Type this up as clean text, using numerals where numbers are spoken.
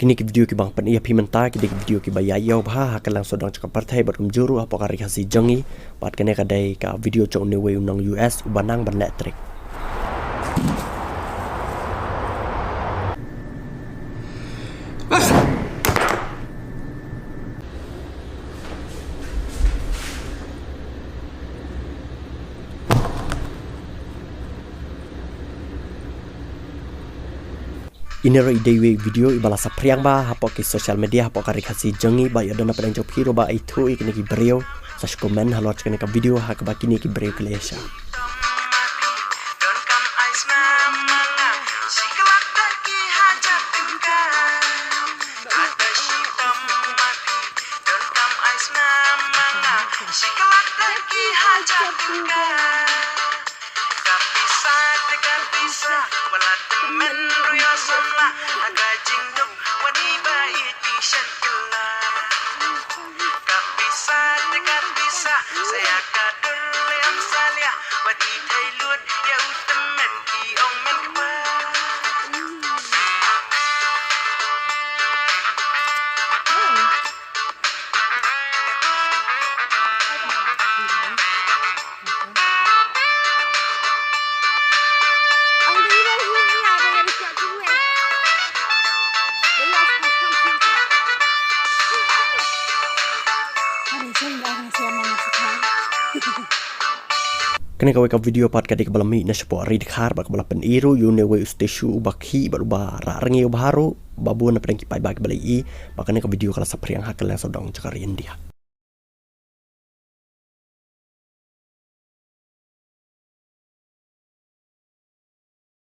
Kini ki video ki bang pan iya mynta ki video ki bayayaw bah hakalang sodang cakap partai bat kumjuru apa kari khasi jongi bat kene kadai ka video cong newe unang US ubanang ban elektrik. Inero idewe video ibala sapriang ba hapo ki social media hapo kari khasi jongi ba yodana padang jop hero ba itu ikini ki brio sash komen halot kene ka video hak ba kini ki brio klesha kene kawai ka video part kadik balami na sepo ri dikhar bak bala pen iru yune we usteshu bakhi baruba rangi baru babu na pranki pai bak balai i bakane ka video kala sapriang hakal yang sodong cakar india.